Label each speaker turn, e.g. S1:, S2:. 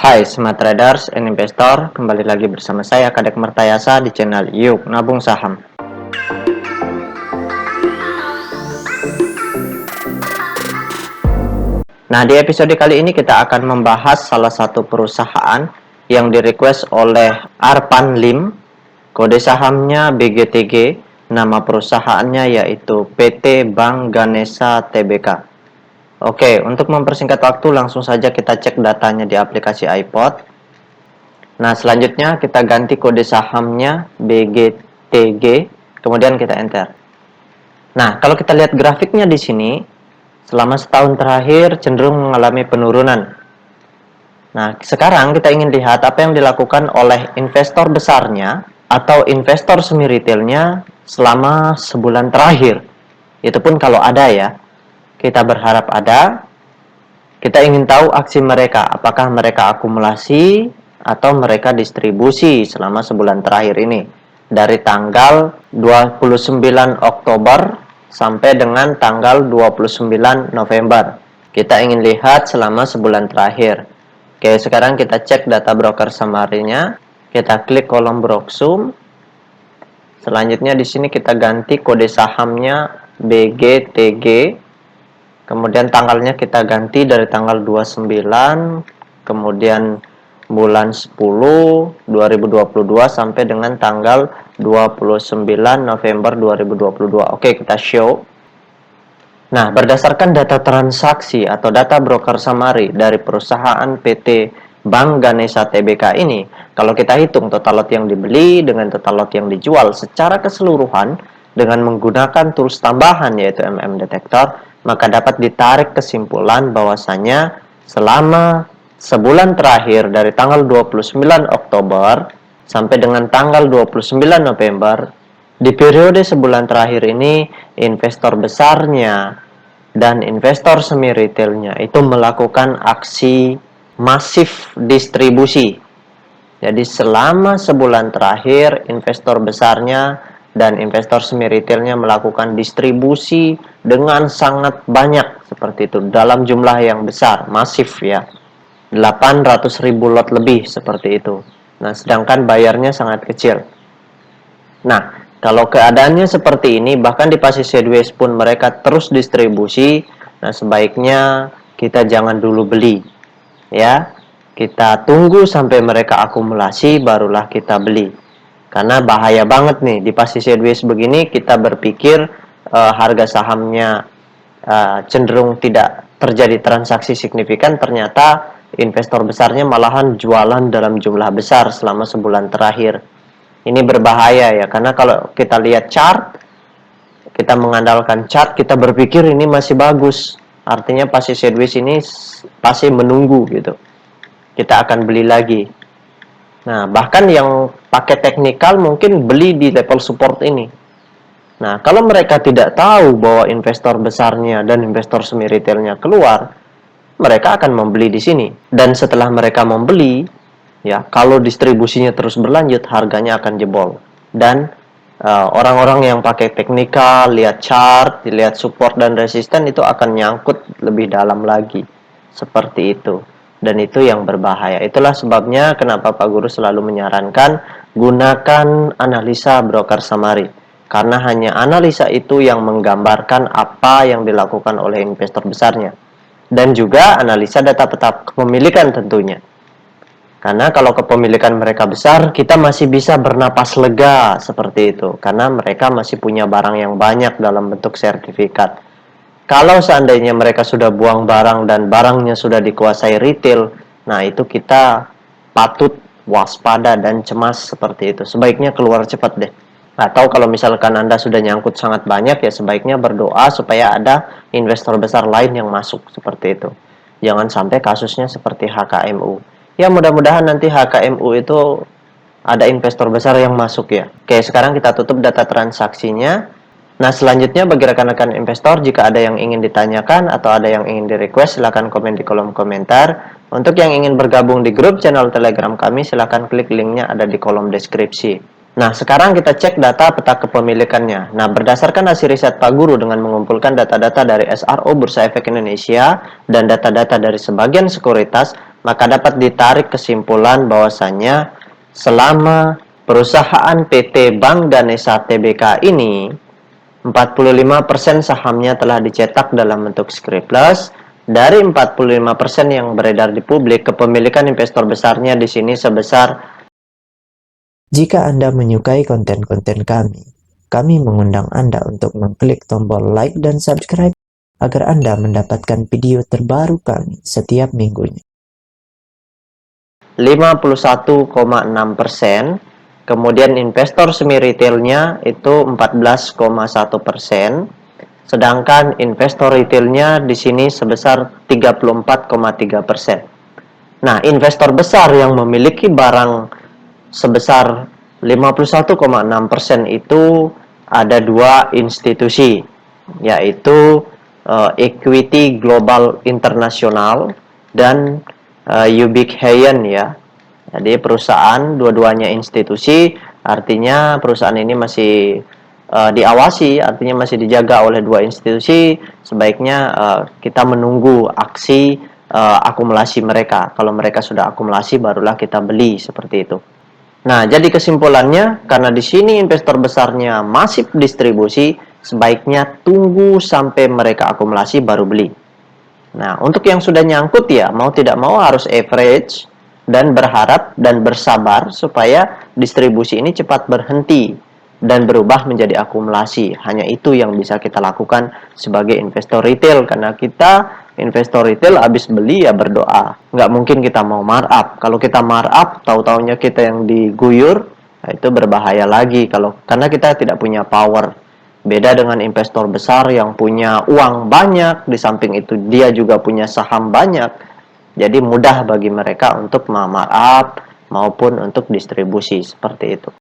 S1: Hai Smart Traders and Investor, kembali lagi bersama saya Kadek Mertayasa di channel Yuk Nabung Saham. Nah, di episode kali ini kita akan membahas salah satu perusahaan yang di-request oleh Arpan Lim. Kode sahamnya BGTG, nama perusahaannya yaitu PT Bank Ganesha Tbk. Oke, untuk mempersingkat waktu langsung saja kita cek datanya di aplikasi iPod. Nah, selanjutnya kita ganti kode sahamnya BGTG, kemudian kita enter. Nah, kalau kita lihat grafiknya di sini, selama setahun terakhir cenderung mengalami penurunan. Nah, sekarang kita ingin lihat apa yang dilakukan oleh investor besarnya atau investor semi retailnya selama sebulan terakhir. Itu pun kalau ada ya. Kita berharap ada. Kita ingin tahu aksi mereka, apakah mereka akumulasi atau mereka distribusi selama sebulan terakhir ini. Dari tanggal 29 Oktober sampai dengan tanggal 29 November. Kita ingin lihat selama sebulan terakhir. Oke, sekarang kita cek data broker summary-nya. Kita klik kolom Broksum. Selanjutnya di sini kita ganti kode sahamnya BGTG. Kemudian tanggalnya kita ganti dari tanggal 29, kemudian bulan 10 2022 sampai dengan tanggal 29 November 2022. Oke, kita show. Nah, berdasarkan data transaksi atau data broker summary dari perusahaan PT Bank Ganesha Tbk ini, kalau kita hitung total lot yang dibeli dengan total lot yang dijual secara keseluruhan dengan menggunakan tools tambahan yaitu Detektor, maka dapat ditarik kesimpulan bahwasanya selama sebulan terakhir dari tanggal 29 Oktober sampai dengan tanggal 29 November, di periode sebulan terakhir ini, investor besarnya dan investor semi retailnya itu melakukan aksi masif distribusi. Jadi selama sebulan terakhir, investor besarnya dan investor semi retailnya melakukan distribusi dengan sangat banyak seperti itu, dalam jumlah yang besar, masif ya. 800.000 lot lebih seperti itu. Nah, sedangkan bayarnya sangat kecil. Nah, kalau keadaannya seperti ini, bahkan di pasar sideways pun mereka terus distribusi, nah sebaiknya kita jangan dulu beli. Ya, kita tunggu sampai mereka akumulasi, barulah kita beli. Karena bahaya banget nih, di pasar sideways begini, kita berpikir harga sahamnya cenderung tidak terjadi transaksi signifikan, ternyata investor besarnya malahan jualan dalam jumlah besar selama sebulan terakhir. Ini berbahaya ya, karena kalau kita lihat chart, kita mengandalkan chart, kita berpikir ini masih bagus. Artinya pasar sideways ini pasti menunggu gitu. Kita akan beli lagi. Nah, bahkan yang pakai teknikal mungkin beli di level support ini. Nah, kalau mereka tidak tahu bahwa investor besarnya dan investor semi retailnya keluar, mereka akan membeli di sini. Dan setelah mereka membeli, ya, kalau distribusinya terus berlanjut, harganya akan jebol. Dan orang-orang yang pakai teknikal, lihat chart, lihat support dan resisten itu akan nyangkut lebih dalam lagi. Seperti itu. Dan itu yang berbahaya. Itulah sebabnya kenapa Pak Guru selalu menyarankan gunakan analisa broker summary. Karena hanya analisa itu yang menggambarkan apa yang dilakukan oleh investor besarnya. Dan juga analisa data peta kepemilikan tentunya. Karena kalau kepemilikan mereka besar, kita masih bisa bernapas lega seperti itu. Karena mereka masih punya barang yang banyak dalam bentuk sertifikat. Kalau seandainya mereka sudah buang barang dan barangnya sudah dikuasai retail, nah itu kita patut waspada dan cemas seperti itu. Sebaiknya keluar cepat deh. Atau kalau misalkan Anda sudah nyangkut sangat banyak, ya sebaiknya berdoa supaya ada investor besar lain yang masuk seperti itu. Jangan sampai kasusnya seperti HKMU. Ya mudah-mudahan nanti HKMU itu ada investor besar yang masuk ya. Oke, sekarang kita tutup data transaksinya. Nah, selanjutnya bagi rekan-rekan investor, jika ada yang ingin ditanyakan atau ada yang ingin di-request, silahkan komen di kolom komentar. Untuk yang ingin bergabung di grup channel Telegram kami, silahkan klik linknya ada di kolom deskripsi. Nah, sekarang kita cek data peta kepemilikannya. Nah, berdasarkan hasil riset Pak Guru dengan mengumpulkan data-data dari SRO Bursa Efek Indonesia dan data-data dari sebagian sekuritas, maka dapat ditarik kesimpulan bahwasanya selama perusahaan PT Bank Ganesha Tbk ini 45% sahamnya telah dicetak dalam bentuk scriptless. Dari 45% yang beredar di publik, kepemilikan investor besarnya di sini sebesar.
S2: Jika Anda menyukai konten-konten kami mengundang Anda untuk mengklik tombol like dan subscribe agar Anda mendapatkan video terbaru kami setiap minggunya.
S1: 51,6%, kemudian investor semi retailnya itu 14,1%, sedangkan investor retailnya di sini sebesar 34,3%. Nah, investor besar yang memiliki barang sebesar 51,6% itu ada dua institusi, yaitu Equity Global International dan Ubik Hayan ya. Jadi perusahaan dua-duanya institusi, artinya perusahaan ini masih diawasi, artinya masih dijaga oleh dua institusi. Sebaiknya kita menunggu aksi akumulasi mereka. Kalau mereka sudah akumulasi, barulah kita beli seperti itu. Nah, jadi kesimpulannya, karena di sini investor besarnya masif distribusi, sebaiknya tunggu sampai mereka akumulasi baru beli. Nah, untuk yang sudah nyangkut ya, mau tidak mau harus average dan berharap dan bersabar supaya distribusi ini cepat berhenti dan berubah menjadi akumulasi. Hanya itu yang bisa kita lakukan sebagai investor retail, karena kita investor retail habis beli ya berdoa. Nggak mungkin kita mau markup. Kalau kita markup, tahu-taunya kita yang diguyur, nah itu berbahaya lagi karena kita tidak punya power. Beda dengan investor besar yang punya uang banyak, di samping itu dia juga punya saham banyak. Jadi mudah bagi mereka untuk markup maupun untuk distribusi seperti itu.